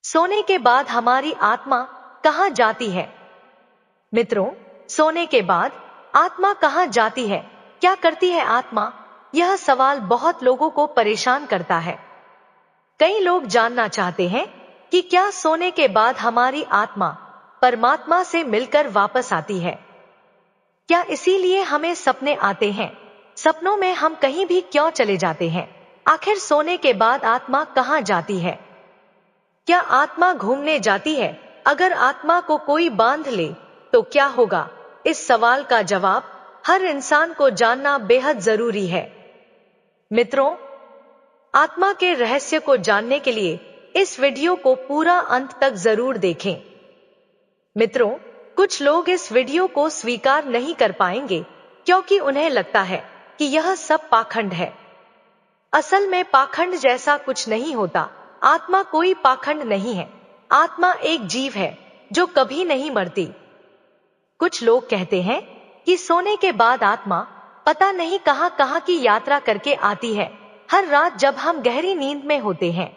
सोने के बाद हमारी आत्मा कहाँ जाती है? मित्रों, सोने के बाद आत्मा कहाँ जाती है? क्या करती है आत्मा? यह सवाल बहुत लोगों को परेशान करता है। कई लोग जानना चाहते हैं कि क्या सोने के बाद हमारी आत्मा परमात्मा से मिलकर वापस आती है? क्या इसीलिए हमें सपने आते हैं? सपनों में हम कहीं भी क्यों चले जाते हैं? आखिर सोने के बाद आत्मा कहाँ जाती है? क्या आत्मा घूमने जाती है? अगर आत्मा को कोई बांध ले तो क्या होगा? इस सवाल का जवाब हर इंसान को जानना बेहद जरूरी है। मित्रों, आत्मा के रहस्य को जानने के लिए इस वीडियो को पूरा अंत तक जरूर देखें। मित्रों, कुछ लोग इस वीडियो को स्वीकार नहीं कर पाएंगे क्योंकि उन्हें लगता है कि यह सब पाखंड है। असल में पाखंड जैसा कुछ नहीं होता। आत्मा कोई पाखंड नहीं है। आत्मा एक जीव है जो कभी नहीं मरती। कुछ लोग कहते हैं कि सोने के बाद आत्मा पता नहीं कहां कहां की यात्रा करके आती है। हर रात जब हम गहरी नींद में होते हैं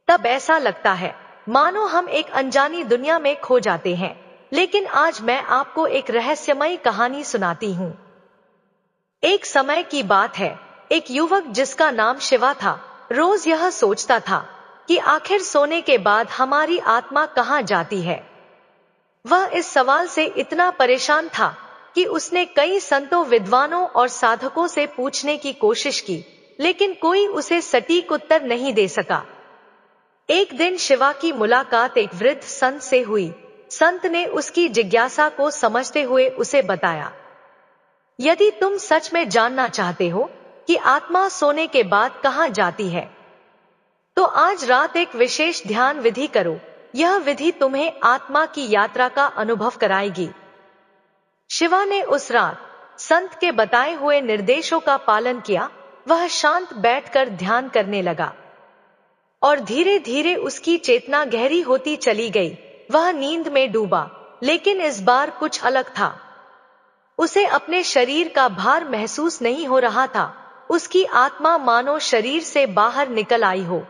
तब ऐसा लगता है मानो हम एक अनजानी दुनिया में खो जाते हैं। लेकिन आज मैं आपको एक रहस्यमयी कहानी सुनाती हूँ। एक समय की बात है, एक युवक जिसका नाम शिवा था, रोज यह सोचता था कि आखिर सोने के बाद हमारी आत्मा कहाँ जाती है। वह इस सवाल से इतना परेशान था कि उसने कई संतों, विद्वानों और साधकों से पूछने की कोशिश की, लेकिन कोई उसे सटीक उत्तर नहीं दे सका। एक दिन शिवा की मुलाकात एक वृद्ध संत से हुई। संत ने उसकी जिज्ञासा को समझते हुए उसे बताया, यदि तुम सच में जानना चाहते हो कि आत्मा सोने के बाद कहाँ जाती है, तो आज रात एक विशेष ध्यान विधि करो। यह विधि तुम्हें आत्मा की यात्रा का अनुभव कराएगी। शिवा ने उस रात संत के बताए हुए निर्देशों का पालन किया। वह शांत बैठकर ध्यान करने लगा और धीरे धीरे उसकी चेतना गहरी होती चली गई। वह नींद में डूबा, लेकिन इस बार कुछ अलग था। उसे अपने शरीर का भार महसूस नहीं हो रहा था। उसकी आत्मा मानो शरीर से बाहर निकल आई हो।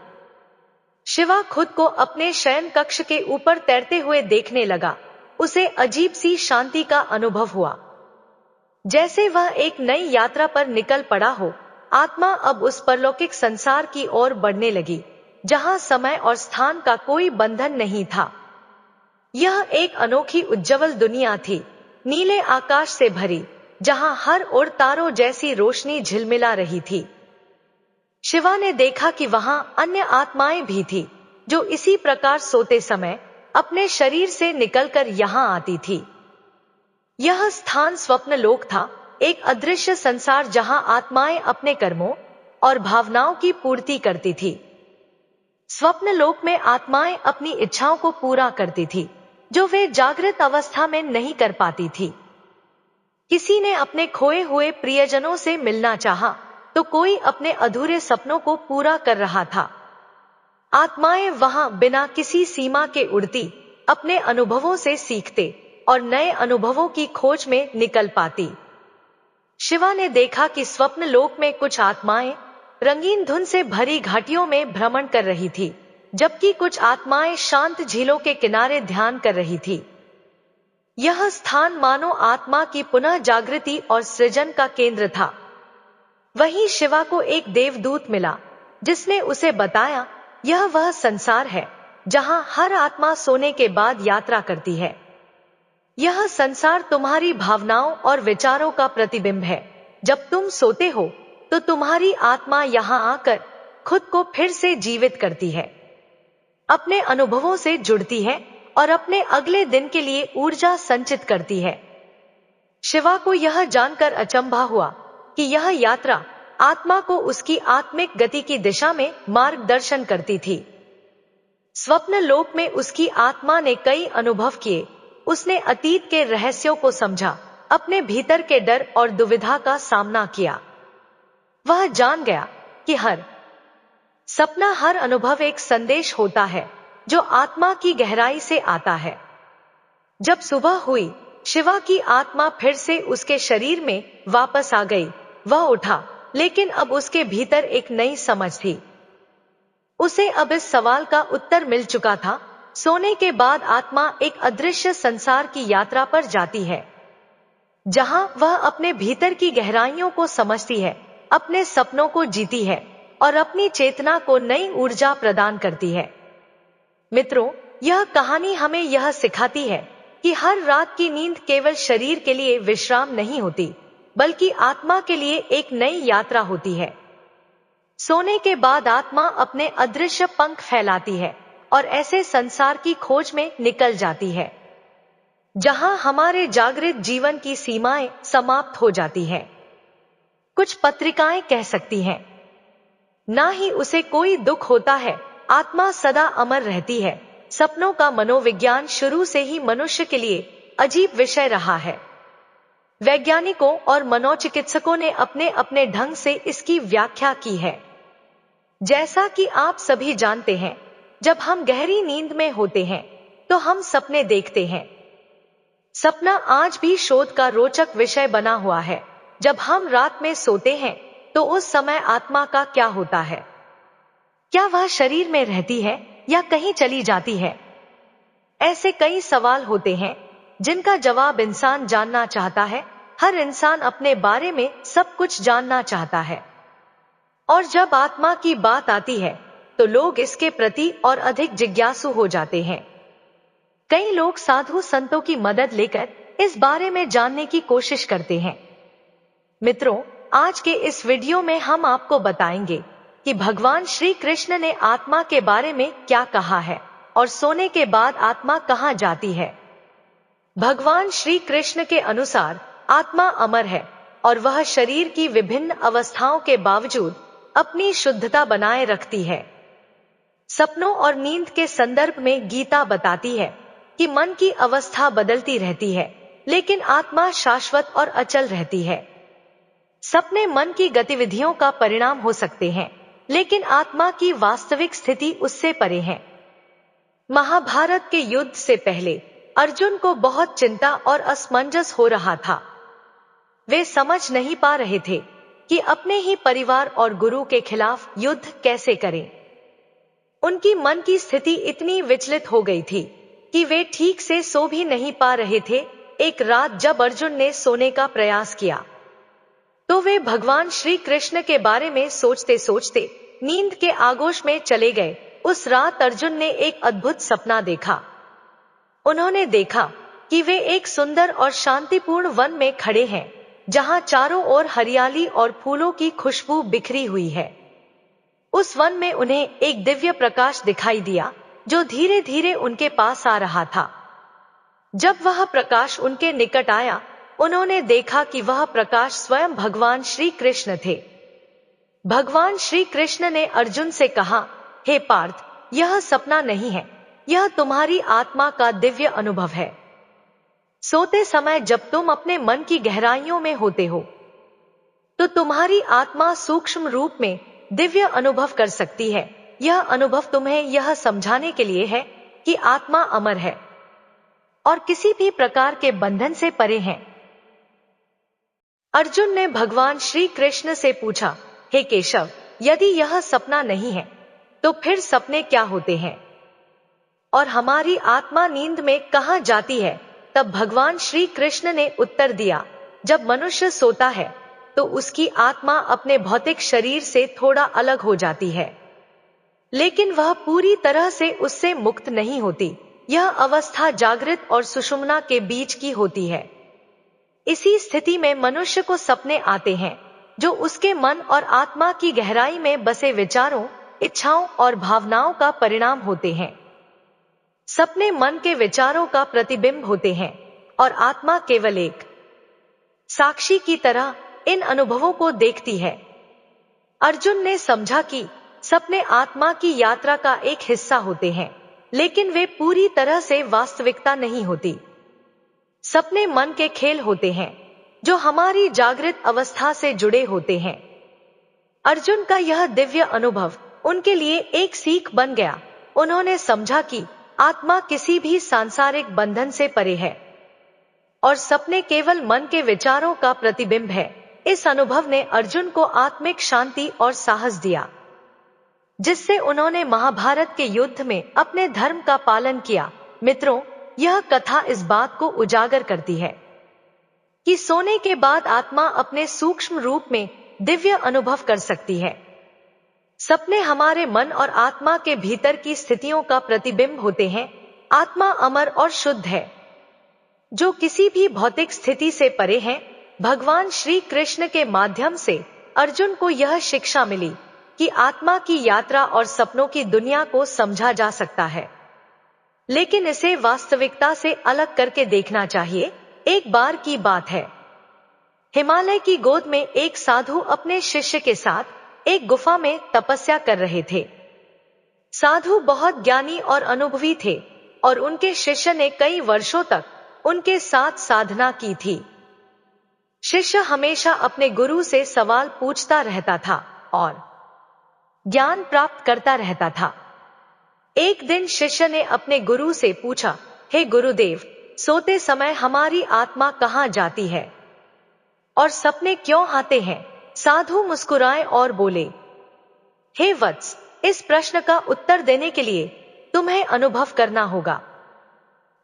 शिवा खुद को अपने शयन कक्ष के ऊपर तैरते हुए देखने लगा। उसे अजीब सी शांति का अनुभव हुआ, जैसे वह एक नई यात्रा पर निकल पड़ा हो। आत्मा अब उस परलौकिक संसार की ओर बढ़ने लगी, जहां समय और स्थान का कोई बंधन नहीं था। यह एक अनोखी उज्जवल दुनिया थी, नीले आकाश से भरी, जहां हर ओर तारों जैसी रोशनी झिलमिला रही थी। शिवा ने देखा कि वहां अन्य आत्माएं भी थी, जो इसी प्रकार सोते समय अपने शरीर से निकलकर यहां आती थी। यह स्थान स्वप्न लोक था, एक अदृश्य संसार जहां आत्माएं अपने कर्मों और भावनाओं की पूर्ति करती थी। स्वप्न लोक में आत्माएं अपनी इच्छाओं को पूरा करती थी, जो वे जागृत अवस्था में नहीं कर पाती थी। किसी ने अपने खोए हुए प्रियजनों से मिलना चाहा, तो कोई अपने अधूरे सपनों को पूरा कर रहा था। आत्माएं वहां बिना किसी सीमा के उड़ती, अपने अनुभवों से सीखते और नए अनुभवों की खोज में निकल पाती। शिवा ने देखा कि स्वप्न लोक में कुछ आत्माएं रंगीन धुन से भरी घाटियों में भ्रमण कर रही थी, जबकि कुछ आत्माएं शांत झीलों के किनारे ध्यान कर रही थी। यह स्थान मानो आत्मा की पुनः जागृति और सृजन का केंद्र था। वहीं शिवा को एक देवदूत मिला, जिसने उसे बताया, यह वह संसार है जहां हर आत्मा सोने के बाद यात्रा करती है। यह संसार तुम्हारी भावनाओं और विचारों का प्रतिबिंब है। जब तुम सोते हो तो तुम्हारी आत्मा यहां आकर खुद को फिर से जीवित करती है, अपने अनुभवों से जुड़ती है और अपने अगले दिन के लिए ऊर्जा संचित करती है। शिवा को यह जानकर अचंभा हुआ कि यह यात्रा आत्मा को उसकी आत्मिक गति की दिशा में मार्गदर्शन करती थी। स्वप्न लोक में उसकी आत्मा ने कई अनुभव किए। उसने अतीत के रहस्यों को समझा, अपने भीतर के डर और दुविधा का सामना किया। वह जान गया कि हर सपना, हर अनुभव एक संदेश होता है जो आत्मा की गहराई से आता है। जब सुबह हुई, शिवा की आत्मा फिर से उसके शरीर में वापस आ गई। वह उठा, लेकिन अब उसके भीतर एक नई समझ थी। उसे अब इस सवाल का उत्तर मिल चुका था। सोने के बाद आत्मा एक अदृश्य संसार की यात्रा पर जाती है, जहां वह अपने भीतर की गहराइयों को समझती है, अपने सपनों को जीती है और अपनी चेतना को नई ऊर्जा प्रदान करती है। मित्रों, यह कहानी हमें यह सिखाती है कि हर रात की नींद केवल शरीर के लिए विश्राम नहीं होती, बल्कि आत्मा के लिए एक नई यात्रा होती है। सोने के बाद आत्मा अपने अदृश्य पंख फैलाती है और ऐसे संसार की खोज में निकल जाती है, जहां हमारे जागृत जीवन की सीमाएं समाप्त हो जाती हैं। कुछ पत्रिकाएं कह सकती हैं, ना ही उसे कोई दुख होता है, आत्मा सदा अमर रहती है। सपनों का मनोविज्ञान शुरू से ही मनुष्य के लिए अजीब विषय रहा है। वैज्ञानिकों और मनोचिकित्सकों ने अपने अपने ढंग से इसकी व्याख्या की है। जैसा कि आप सभी जानते हैं, जब हम गहरी नींद में होते हैं तो हम सपने देखते हैं। सपना आज भी शोध का रोचक विषय बना हुआ है। जब हम रात में सोते हैं तो उस समय आत्मा का क्या होता है? क्या वह शरीर में रहती है या कहीं चली जाती है? ऐसे कई सवाल होते हैं जिनका जवाब इंसान जानना चाहता है। हर इंसान अपने बारे में सब कुछ जानना चाहता है, और जब आत्मा की बात आती है तो लोग इसके प्रति और अधिक जिज्ञासु हो जाते हैं। कई लोग साधु संतों की मदद लेकर इस बारे में जानने की कोशिश करते हैं। मित्रों, आज के इस वीडियो में हम आपको बताएंगे कि भगवान श्री कृष्ण ने आत्मा के बारे में क्या कहा है और सोने के बाद आत्मा कहां जाती है। भगवान श्री कृष्ण के अनुसार आत्मा अमर है और वह शरीर की विभिन्न अवस्थाओं के बावजूद अपनी शुद्धता बनाए रखती है। सपनों और नींद के संदर्भ में गीता बताती है कि मन की अवस्था बदलती रहती है, लेकिन आत्मा शाश्वत और अचल रहती है। सपने मन की गतिविधियों का परिणाम हो सकते हैं, लेकिन आत्मा की वास्तविक स्थिति उससे परे है। महाभारत के युद्ध से पहले अर्जुन को बहुत चिंता और असमंजस हो रहा था। वे समझ नहीं पा रहे थे कि अपने ही परिवार और गुरु के खिलाफ युद्ध कैसे करें। उनकी मन की स्थिति इतनी विचलित हो गई थी कि वे ठीक से सो भी नहीं पा रहे थे। एक रात जब अर्जुन ने सोने का प्रयास किया तो वे भगवान श्री कृष्ण के बारे में सोचते सोचते नींद के आगोश में चले गए। उस रात अर्जुन ने एक अद्भुत सपना देखा। उन्होंने देखा कि वे एक सुंदर और शांतिपूर्ण वन में खड़े हैं, जहां चारों ओर हरियाली और फूलों की खुशबू बिखरी हुई है। उस वन में उन्हें एक दिव्य प्रकाश दिखाई दिया जो धीरे धीरे उनके पास आ रहा था। जब वह प्रकाश उनके निकट आया, उन्होंने देखा कि वह प्रकाश स्वयं भगवान श्री कृष्ण थे। भगवान श्री कृष्ण ने अर्जुन से कहा, हे पार्थ, यह सपना नहीं है, यह तुम्हारी आत्मा का दिव्य अनुभव है। सोते समय जब तुम अपने मन की गहराइयों में होते हो तो तुम्हारी आत्मा सूक्ष्म रूप में दिव्य अनुभव कर सकती है। यह अनुभव तुम्हें यह समझाने के लिए है कि आत्मा अमर है और किसी भी प्रकार के बंधन से परे है। अर्जुन ने भगवान श्री कृष्ण से पूछा, हे केशव, यदि यह सपना नहीं है तो फिर सपने क्या होते हैं और हमारी आत्मा नींद में कहां जाती है? तब भगवान श्री कृष्ण ने उत्तर दिया, जब मनुष्य सोता है तो उसकी आत्मा अपने भौतिक शरीर से थोड़ा अलग हो जाती है, लेकिन वह पूरी तरह से उससे मुक्त नहीं होती। यह अवस्था जागृत और सुषुम्ना के बीच की होती है। इसी स्थिति में मनुष्य को सपने आते हैं जो उसके मन और आत्मा की गहराई में बसे विचारों, इच्छाओं और भावनाओं का परिणाम होते हैं। सपने मन के विचारों का प्रतिबिंब होते हैं और आत्मा केवल एक साक्षी की तरह इन अनुभवों को देखती है। अर्जुन ने समझा कि सपने आत्मा की यात्रा का एक हिस्सा होते हैं, लेकिन वे पूरी तरह से वास्तविकता नहीं होती। सपने मन के खेल होते हैं जो हमारी जागृत अवस्था से जुड़े होते हैं। अर्जुन का यह दिव्य अनुभव उनके लिए एक सीख बन गया। उन्होंने समझा कि आत्मा किसी भी सांसारिक बंधन से परे है और सपने केवल मन के विचारों का प्रतिबिंब है। इस अनुभव ने अर्जुन को आत्मिक शांति और साहस दिया। जिससे उन्होंने महाभारत के युद्ध में अपने धर्म का पालन किया। मित्रों, यह कथा इस बात को उजागर करती है कि सोने के बाद आत्मा अपने सूक्ष्म रूप में दिव्य अनुभव कर सकती है। सपने हमारे मन और आत्मा के भीतर की स्थितियों का प्रतिबिंब होते हैं। आत्मा अमर और शुद्ध है, जो किसी भी भौतिक स्थिति से परे है। भगवान श्री कृष्ण के माध्यम से अर्जुन को यह शिक्षा मिली कि आत्मा की यात्रा और सपनों की दुनिया को समझा जा सकता है, लेकिन इसे वास्तविकता से अलग करके देखना चाहिए। एक बार की बात है, हिमालय की गोद में एक साधु अपने शिष्य के साथ एक गुफा में तपस्या कर रहे थे। साधु बहुत ज्ञानी और अनुभवी थे और उनके शिष्य ने कई वर्षों तक उनके साथ साधना की थी। शिष्य हमेशा अपने गुरु से सवाल पूछता रहता था और ज्ञान प्राप्त करता रहता था। एक दिन शिष्य ने अपने गुरु से पूछा, हे गुरुदेव, सोते समय हमारी आत्मा कहाँ जाती है और सपने क्यों आते हैं? साधु मुस्कुराए और बोले, हे वत्स, इस प्रश्न का उत्तर देने के लिए तुम्हें अनुभव करना होगा।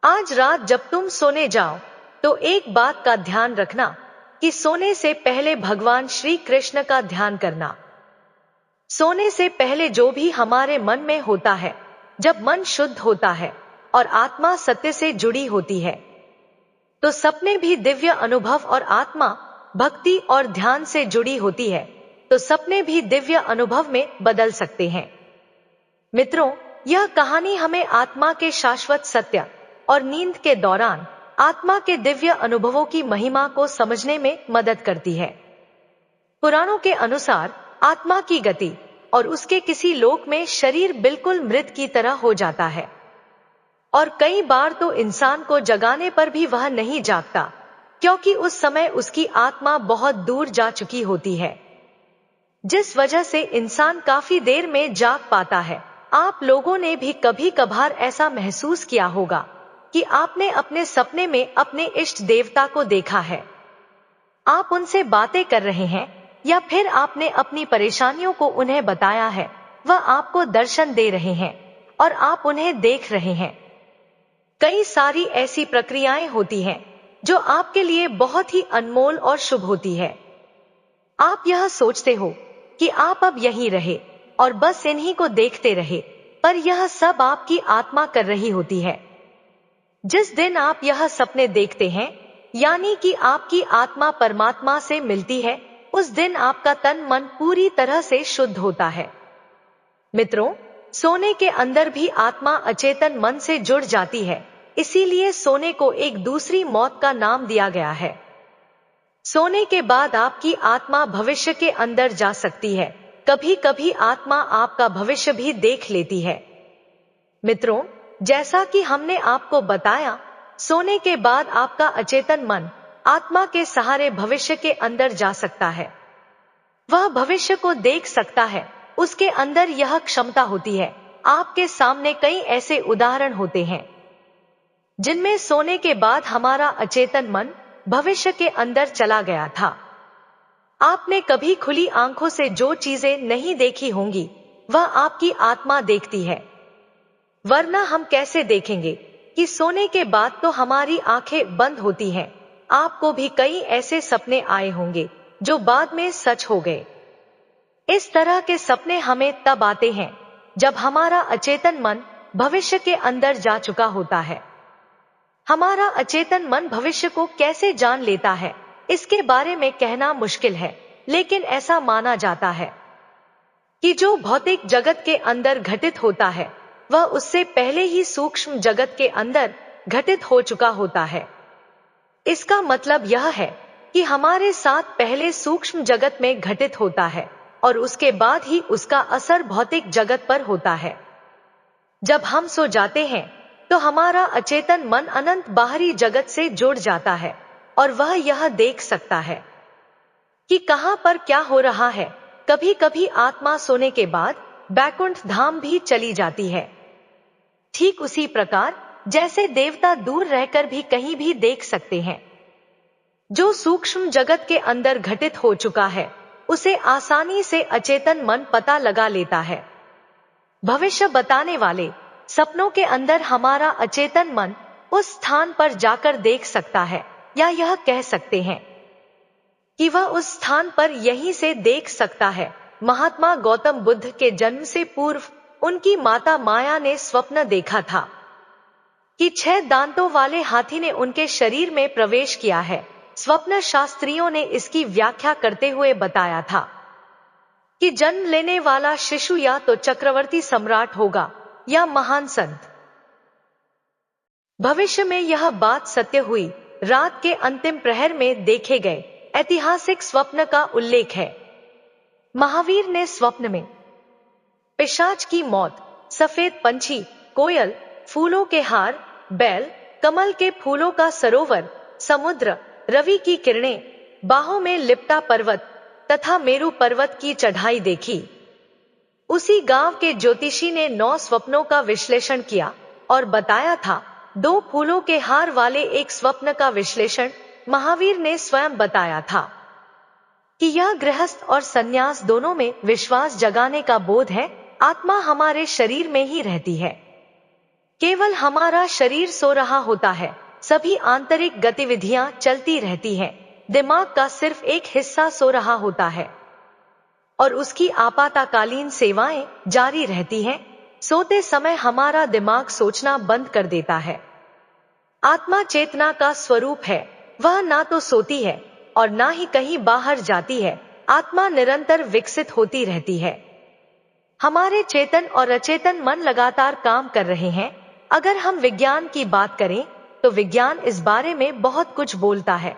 आज रात जब तुम सोने जाओ तो एक बात का ध्यान रखना कि सोने से पहले भगवान श्री कृष्ण का ध्यान करना। सोने से पहले जो भी हमारे मन में होता है, जब मन शुद्ध होता है और आत्मा सत्य से जुड़ी होती है, तो सपने भी दिव्य अनुभव और आत्मा भक्ति और ध्यान से जुड़ी होती है तो सपने भी दिव्य अनुभव में बदल सकते हैं। मित्रों, यह कहानी हमें आत्मा के शाश्वत सत्य और नींद के दौरान आत्मा के दिव्य अनुभवों की महिमा को समझने में मदद करती है। पुराणों के अनुसार आत्मा की गति और उसके किसी लोक में शरीर बिल्कुल मृत की तरह हो जाता है और कई बार तो इंसान को जगाने पर भी वह नहीं जागता, क्योंकि उस समय उसकी आत्मा बहुत दूर जा चुकी होती है, जिस वजह से इंसान काफी देर में जाग पाता है। आप लोगों ने भी कभी कभार ऐसा महसूस किया होगा कि आपने अपने सपने में अपने इष्ट देवता को देखा है। आप उनसे बातें कर रहे हैं या फिर आपने अपनी परेशानियों को उन्हें बताया है, वह आपको दर्शन दे रहे हैं और आप उन्हें देख रहे हैं। कई सारी ऐसी प्रक्रियाएं होती हैं जो आपके लिए बहुत ही अनमोल और शुभ होती है। आप यह सोचते हो कि आप अब यहीं रहे और बस इन्हीं को देखते रहे, पर यह सब आपकी आत्मा कर रही होती है। जिस दिन आप यह सपने देखते हैं, यानी कि आपकी आत्मा परमात्मा से मिलती है, उस दिन आपका तन मन पूरी तरह से शुद्ध होता है। मित्रों, सोने के अंदर भी आत्मा अचेतन मन से जुड़ जाती है, इसीलिए सोने को एक दूसरी मौत का नाम दिया गया है। सोने के बाद आपकी आत्मा भविष्य के अंदर जा सकती है। कभी कभी आत्मा आपका भविष्य भी देख लेती है। मित्रों, जैसा कि हमने आपको बताया, सोने के बाद आपका अचेतन मन आत्मा के सहारे भविष्य के अंदर जा सकता है। वह भविष्य को देख सकता है, उसके अंदर यह क्षमता होती है। आपके सामने कई ऐसे उदाहरण होते हैं जिनमें सोने के बाद हमारा अचेतन मन भविष्य के अंदर चला गया था। आपने कभी खुली आंखों से जो चीजें नहीं देखी होंगी, वह आपकी आत्मा देखती है। वरना हम कैसे देखेंगे कि सोने के बाद तो हमारी आंखें बंद होती हैं। आपको भी कई ऐसे सपने आए होंगे जो बाद में सच हो गए। इस तरह के सपने हमें तब आते हैं जब हमारा अचेतन मन भविष्य के अंदर जा चुका होता है। हमारा अचेतन मन भविष्य को कैसे जान लेता है, इसके बारे में कहना मुश्किल है, लेकिन ऐसा माना जाता है कि जो भौतिक जगत के अंदर घटित होता है, वह उससे पहले ही सूक्ष्म जगत के अंदर घटित हो चुका होता है। इसका मतलब यह है कि हमारे साथ पहले सूक्ष्म जगत में घटित होता है और उसके बाद ही उसका असर भौतिक जगत पर होता है। जब हम सो जाते हैं तो हमारा अचेतन मन अनंत बाहरी जगत से जुड़ जाता है और वह यह देख सकता है कि कहां पर क्या हो रहा है। कभी कभी आत्मा सोने के बाद बैकुंठ धाम भी चली जाती है। ठीक उसी प्रकार जैसे देवता दूर रहकर भी कहीं भी देख सकते हैं। जो सूक्ष्म जगत के अंदर घटित हो चुका है, उसे आसानी से अचेतन मन पता लगा लेता है। भविष्य बताने वाले सपनों के अंदर हमारा अचेतन मन उस स्थान पर जाकर देख सकता है, या यह कह सकते हैं कि वह उस स्थान पर यहीं से देख सकता है। महात्मा गौतम बुद्ध के जन्म से पूर्व उनकी माता माया ने स्वप्न देखा था कि 6 दांतों वाले हाथी ने उनके शरीर में प्रवेश किया है। स्वप्न शास्त्रियों ने इसकी व्याख्या करते हुए बताया था कि जन्म लेने वाला शिशु या तो चक्रवर्ती सम्राट होगा या महान संत। भविष्य में यह बात सत्य हुई। रात के अंतिम प्रहर में देखे गए ऐतिहासिक स्वप्न का उल्लेख है। महावीर ने स्वप्न में पिशाच की मौत, सफेद पंछी, कोयल, फूलों के हार, बैल, कमल के फूलों का सरोवर, समुद्र, रवि की किरणें, बाहों में लिपटा पर्वत तथा मेरु पर्वत की चढ़ाई देखी। उसी गांव के ज्योतिषी ने 9 स्वप्नों का विश्लेषण किया और बताया था। 2 फूलों के हार वाले एक स्वप्न का विश्लेषण महावीर ने स्वयं बताया था कि यह गृहस्थ और सन्यास दोनों में विश्वास जगाने का बोध है। आत्मा हमारे शरीर में ही रहती है, केवल हमारा शरीर सो रहा होता है। सभी आंतरिक गतिविधियां चलती रहती हैं। दिमाग का सिर्फ एक हिस्सा सो रहा होता है और उसकी आपातकालीन सेवाएं जारी रहती हैं। सोते समय हमारा दिमाग सोचना बंद कर देता है। आत्मा चेतना का स्वरूप है, वह ना तो सोती है और ना ही कहीं बाहर जाती है। आत्मा निरंतर विकसित होती रहती है। हमारे चेतन और अचेतन मन लगातार काम कर रहे हैं। अगर हम विज्ञान की बात करें तो विज्ञान इस बारे में बहुत कुछ बोलता है,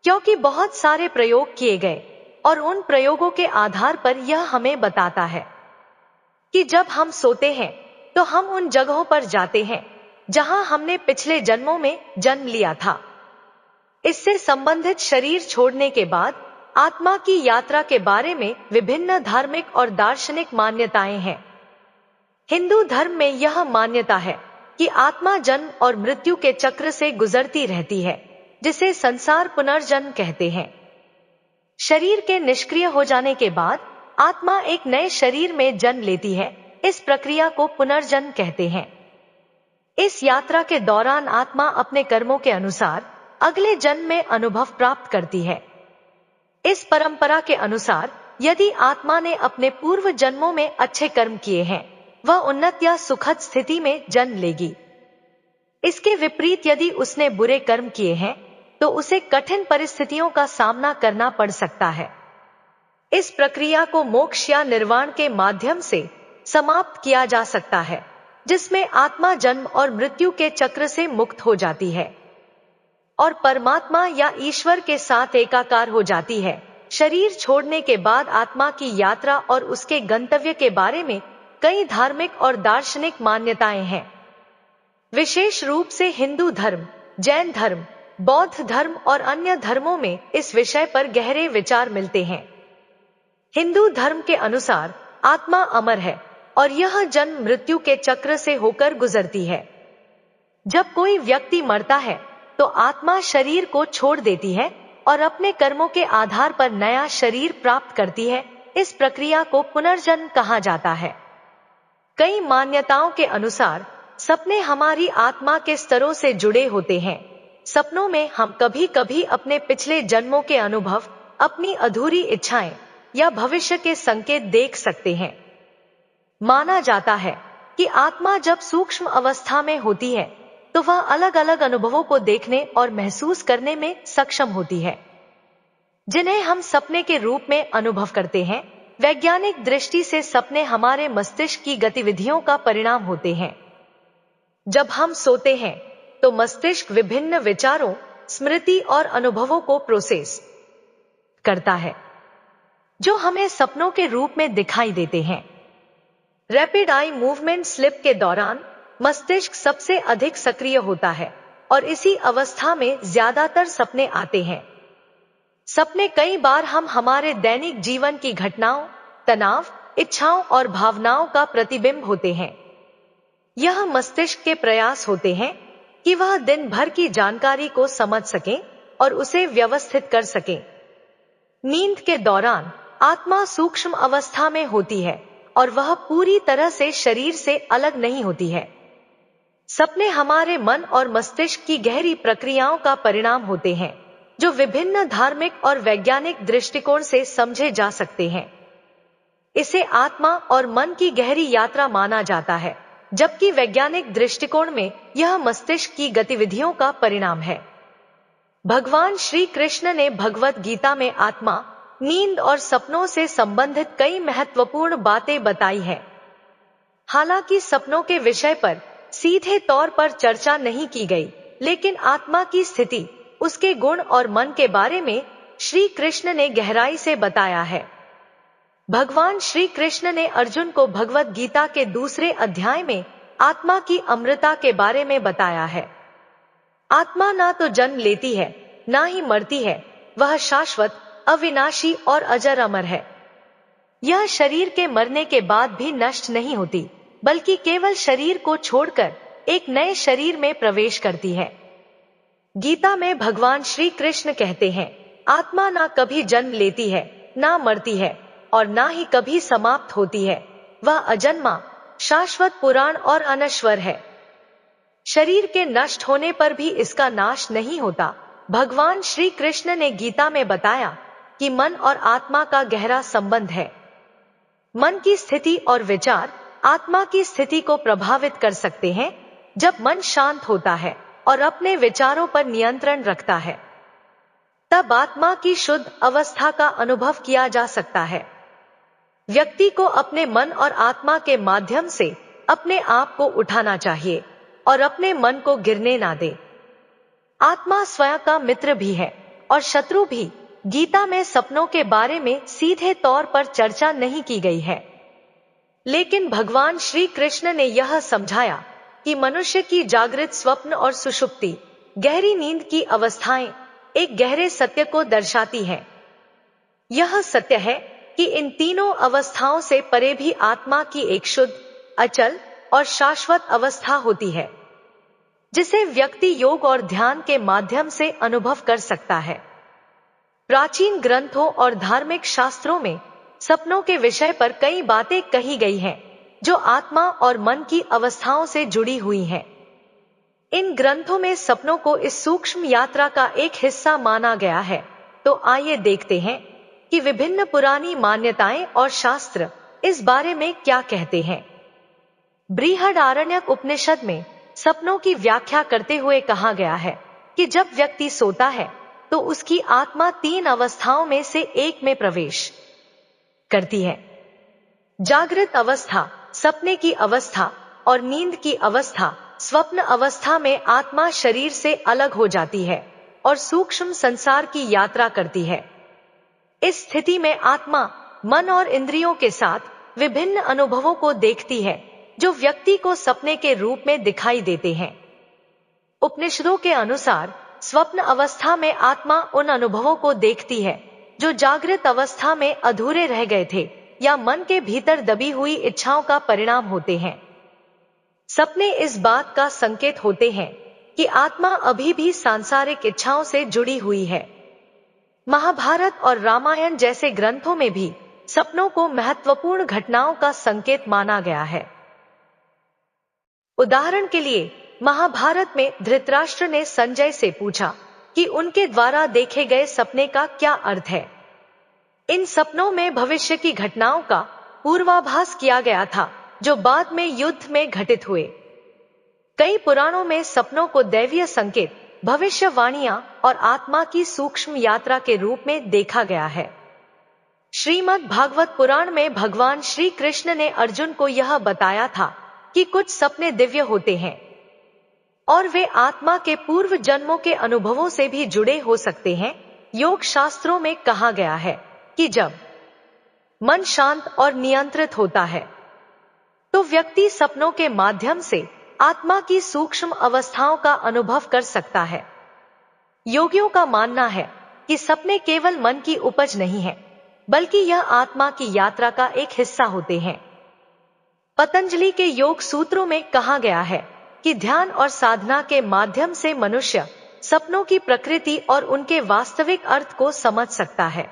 क्योंकि बहुत सारे प्रयोग किए गए और उन प्रयोगों के आधार पर यह हमें बताता है कि जब हम सोते हैं तो हम उन जगहों पर जाते हैं जहां हमने पिछले जन्मों में जन्म लिया था। इससे संबंधित शरीर छोड़ने के बाद आत्मा की यात्रा के बारे में विभिन्न धार्मिक और दार्शनिक मान्यताएं हैं। हिंदू धर्म में यह मान्यता है कि आत्मा जन्म और मृत्यु के चक्र से गुजरती रहती है, जिसे संसार पुनर्जन्म कहते हैं। शरीर के निष्क्रिय हो जाने के बाद आत्मा एक नए शरीर में जन्म लेती है। इस प्रक्रिया को पुनर्जन्म कहते हैं। इस यात्रा के दौरान आत्मा अपने कर्मों के अनुसार अगले जन्म में अनुभव प्राप्त करती है। इस परंपरा के अनुसार यदि आत्मा ने अपने पूर्व जन्मों में अच्छे कर्म किए हैं, वह उन्नत या सुखद स्थिति में जन्म लेगी। इसके विपरीत यदि उसने बुरे कर्म किए हैं तो उसे कठिन परिस्थितियों का सामना करना पड़ सकता है। इस प्रक्रिया को मोक्ष या निर्वाण के माध्यम से समाप्त किया जा सकता है, जिसमें आत्मा जन्म और मृत्यु के चक्र से मुक्त हो जाती है और परमात्मा या ईश्वर के साथ एकाकार हो जाती है। शरीर छोड़ने के बाद आत्मा की यात्रा और उसके गंतव्य के बारे में कई धार्मिक और दार्शनिक मान्यताएं हैं। विशेष रूप से हिंदू धर्म, जैन धर्म, बौद्ध धर्म और अन्य धर्मों में इस विषय पर गहरे विचार मिलते हैं। हिंदू धर्म के अनुसार आत्मा अमर है और यह जन्म मृत्यु के चक्र से होकर गुजरती है। जब कोई व्यक्ति मरता है तो आत्मा शरीर को छोड़ देती है और अपने कर्मों के आधार पर नया शरीर प्राप्त करती है। इस प्रक्रिया को पुनर्जन्म कहा जाता है। कई मान्यताओं के अनुसार सपने हमारी आत्मा के स्तरों से जुड़े होते हैं। सपनों में हम कभी कभी अपने पिछले जन्मों के अनुभव, अपनी अधूरी इच्छाएं या भविष्य के संकेत देख सकते हैं। माना जाता है कि आत्मा जब सूक्ष्म अवस्था में होती है तो वह अलग अलग अनुभवों को देखने और महसूस करने में सक्षम होती है, जिन्हें हम सपने के रूप में अनुभव करते हैं। वैज्ञानिक दृष्टि से सपने हमारे मस्तिष्क की गतिविधियों का परिणाम होते हैं। जब हम सोते हैं तो मस्तिष्क विभिन्न विचारों, स्मृति और अनुभवों को प्रोसेस करता है, जो हमें सपनों के रूप में दिखाई देते हैं। रैपिड आई मूवमेंट स्लिप के दौरान मस्तिष्क सबसे अधिक सक्रिय होता है और इसी अवस्था में ज्यादातर सपने आते हैं। सपने कई बार हमारे दैनिक जीवन की घटनाओं, तनाव, इच्छाओं और भावनाओं का प्रतिबिंब होते हैं। यह मस्तिष्क के प्रयास होते हैं कि वह दिन भर की जानकारी को समझ सके और उसे व्यवस्थित कर सके। नींद के दौरान आत्मा सूक्ष्म अवस्था में होती है और वह पूरी तरह से शरीर से अलग नहीं होती है। सपने हमारे मन और मस्तिष्क की गहरी प्रक्रियाओं का परिणाम होते हैं, जो विभिन्न धार्मिक और वैज्ञानिक दृष्टिकोण से समझे जा सकते हैं। इसे आत्मा और मन की गहरी यात्रा माना जाता है, जबकि वैज्ञानिक दृष्टिकोण में यह मस्तिष्क की गतिविधियों का परिणाम है। भगवान श्री कृष्ण ने भगवत गीता में आत्मा, नींद और सपनों से संबंधित कई महत्वपूर्ण बातें बताई है। हालांकि सपनों के विषय पर सीधे तौर पर चर्चा नहीं की गई, लेकिन आत्मा की स्थिति, उसके गुण और मन के बारे में श्री कृष्ण ने गहराई से बताया है। भगवान श्री कृष्ण ने अर्जुन को भगवत गीता के 2 अध्याय में आत्मा की अमृता के बारे में बताया है। आत्मा ना तो जन्म लेती है, ना ही मरती है, वह शाश्वत, अविनाशी और अजर अमर है। यह शरीर के मरने के बाद भी नष्ट नहीं होती, बल्कि केवल शरीर को छोड़कर एक नए शरीर में प्रवेश करती है। गीता में भगवान श्री कृष्ण कहते हैं, आत्मा ना कभी जन्म लेती है, ना मरती है और ना ही कभी समाप्त होती है। वह अजन्मा, शाश्वत, पुराण और अनश्वर है। शरीर के नष्ट होने पर भी इसका नाश नहीं होता। भगवान श्री कृष्ण ने गीता में बताया कि मन और आत्मा का गहरा संबंध है। मन की स्थिति और विचार आत्मा की स्थिति को प्रभावित कर सकते हैं। जब मन शांत होता है और अपने विचारों पर नियंत्रण रखता है, तब आत्मा की शुद्ध अवस्था का अनुभव किया जा सकता है। व्यक्ति को अपने मन और आत्मा के माध्यम से अपने आप को उठाना चाहिए और अपने मन को गिरने ना दे। आत्मा स्वयं का मित्र भी है और शत्रु भी। गीता में सपनों के बारे में सीधे तौर पर चर्चा नहीं की गई है, लेकिन भगवान श्री कृष्ण ने यह समझाया कि मनुष्य की जागृत, स्वप्न और सुषुप्ति, गहरी नींद की अवस्थाएं एक गहरे सत्य को दर्शाती हैं। यह सत्य है कि इन तीनों अवस्थाओं से परे भी आत्मा की एक शुद्ध, अचल और शाश्वत अवस्था होती है, जिसे व्यक्ति योग और ध्यान के माध्यम से अनुभव कर सकता है। प्राचीन ग्रंथों और धार्मिक शास्त्रों में सपनों के विषय पर कई बातें कही गई हैं, जो आत्मा और मन की अवस्थाओं से जुड़ी हुई हैं। इन ग्रंथों में सपनों को इस सूक्ष्म यात्रा का एक हिस्सा माना गया है। तो आइए देखते हैं कि विभिन्न पुरानी मान्यताएं और शास्त्र इस बारे में क्या कहते हैं। बृहदारण्यक उपनिषद में सपनों की व्याख्या करते हुए कहा गया है कि जब व्यक्ति सोता है तो उसकी आत्मा 3 अवस्थाओं में से एक में प्रवेश करती है। जागृत अवस्था, सपने की अवस्था और नींद की अवस्था। स्वप्न अवस्था में आत्मा शरीर से अलग हो जाती है और सूक्ष्म संसार की यात्रा करती है। इस स्थिति में आत्मा मन और इंद्रियों के साथ विभिन्न अनुभवों को देखती है, जो व्यक्ति को सपने के रूप में दिखाई देते हैं। उपनिषदों के अनुसार स्वप्न अवस्था में आत्मा उन अनुभवों को देखती है जो जागृत अवस्था में अधूरे रह गए थे या मन के भीतर दबी हुई इच्छाओं का परिणाम होते हैं। सपने इस बात का संकेत होते हैं कि आत्मा अभी भी सांसारिक इच्छाओं से जुड़ी हुई है। महाभारत और रामायण जैसे ग्रंथों में भी सपनों को महत्वपूर्ण घटनाओं का संकेत माना गया है। उदाहरण के लिए महाभारत में धृतराष्ट्र ने संजय से पूछा कि उनके द्वारा देखे गए सपने का क्या अर्थ है। इन सपनों में भविष्य की घटनाओं का पूर्वाभास किया गया था, जो बाद में युद्ध में घटित हुए। कई पुराणों में सपनों को दैवीय संकेत, भविष्यवाणियां और आत्मा की सूक्ष्म यात्रा के रूप में देखा गया है। श्रीमद् भागवत पुराण में भगवान श्री कृष्ण ने अर्जुन को यह बताया था कि कुछ सपने दिव्य होते हैं और वे आत्मा के पूर्व जन्मों के अनुभवों से भी जुड़े हो सकते हैं। योग शास्त्रों में कहा गया है कि जब मन शांत और नियंत्रित होता है तो व्यक्ति सपनों के माध्यम से आत्मा की सूक्ष्म अवस्थाओं का अनुभव कर सकता है। योगियों का मानना है कि सपने केवल मन की उपज नहीं है, बल्कि यह आत्मा की यात्रा का एक हिस्सा होते हैं। पतंजलि के योग सूत्रों में कहा गया है कि ध्यान और साधना के माध्यम से मनुष्य सपनों की प्रकृति और उनके वास्तविक अर्थ को समझ सकता है।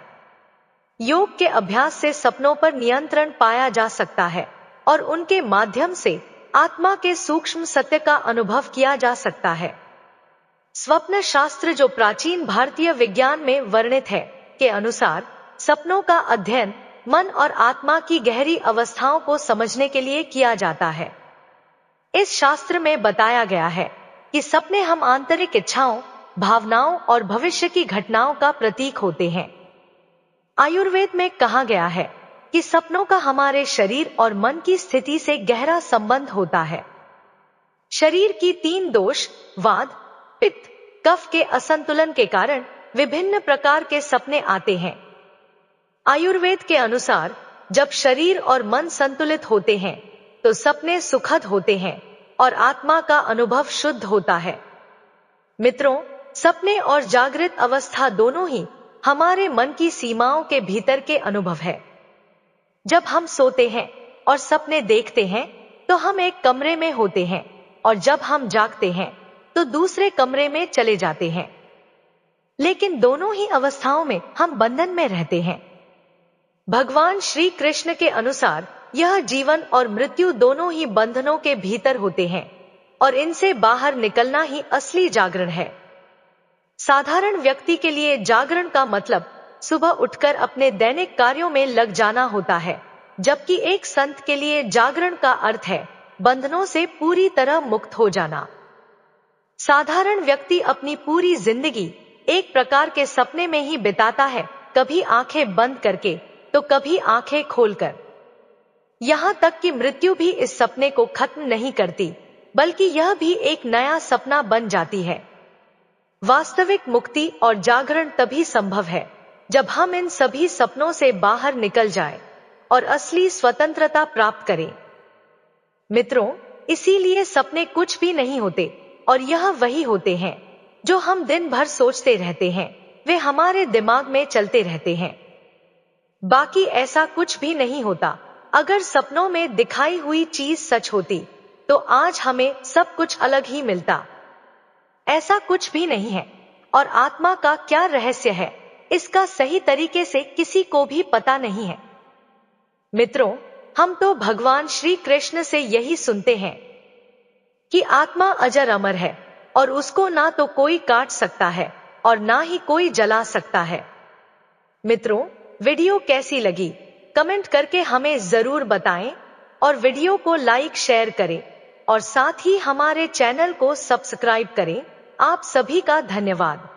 योग के अभ्यास से सपनों पर नियंत्रण पाया जा सकता है और उनके माध्यम से आत्मा के सूक्ष्म सत्य का अनुभव किया जा सकता है। स्वप्न शास्त्र, जो प्राचीन भारतीय विज्ञान में वर्णित है, के अनुसार सपनों का अध्ययन मन और आत्मा की गहरी अवस्थाओं को समझने के लिए किया जाता है। इस शास्त्र में बताया गया है कि सपने हम आंतरिक इच्छाओं, भावनाओं और भविष्य की घटनाओं का प्रतीक होते हैं। आयुर्वेद में कहा गया है कि सपनों का हमारे शरीर और मन की स्थिति से गहरा संबंध होता है। शरीर की 3 दोष, वात, पित्त, कफ के असंतुलन के कारण विभिन्न प्रकार के सपने आते हैं। आयुर्वेद के अनुसार जब शरीर और मन संतुलित होते हैं तो सपने सुखद होते हैं और आत्मा का अनुभव शुद्ध होता है। मित्रों, सपने और जागृत अवस्था दोनों ही हमारे मन की सीमाओं के भीतर के अनुभव है। जब हम सोते हैं और सपने देखते हैं तो हम एक कमरे में होते हैं, और जब हम जागते हैं तो दूसरे कमरे में चले जाते हैं। लेकिन दोनों ही अवस्थाओं में हम बंधन में रहते हैं। भगवान श्री कृष्ण के अनुसार यह जीवन और मृत्यु दोनों ही बंधनों के भीतर होते हैं और इनसे बाहर निकलना ही असली जागरण है। साधारण व्यक्ति के लिए जागरण का मतलब सुबह उठकर अपने दैनिक कार्यों में लग जाना होता है, जबकि एक संत के लिए जागरण का अर्थ है बंधनों से पूरी तरह मुक्त हो जाना। साधारण व्यक्ति अपनी पूरी जिंदगी एक प्रकार के सपने में ही बिताता है, कभी आंखें बंद करके तो कभी आंखें खोलकर। यहां तक कि मृत्यु भी इस सपने को खत्म नहीं करती, बल्कि यह भी एक नया सपना बन जाती है। वास्तविक मुक्ति और जागरण तभी संभव है जब हम इन सभी सपनों से बाहर निकल जाएं और असली स्वतंत्रता प्राप्त करें। मित्रों, इसीलिए सपने कुछ भी नहीं होते और यह वही होते हैं जो हम दिन भर सोचते रहते हैं, वे हमारे दिमाग में चलते रहते हैं। बाकी ऐसा कुछ भी नहीं होता। अगर सपनों में दिखाई हुई चीज सच होती तो आज हमें सब कुछ अलग ही मिलता। ऐसा कुछ भी नहीं है, और आत्मा का क्या रहस्य है, इसका सही तरीके से किसी को भी पता नहीं है। मित्रों, हम तो भगवान श्री कृष्ण से यही सुनते हैं कि आत्मा अजर अमर है और उसको ना तो कोई काट सकता है और ना ही कोई जला सकता है। मित्रों, वीडियो कैसी लगी कमेंट करके हमें जरूर बताएं और वीडियो को लाइक शेयर करें और साथ ही हमारे चैनल को सब्सक्राइब करें। आप सभी का धन्यवाद।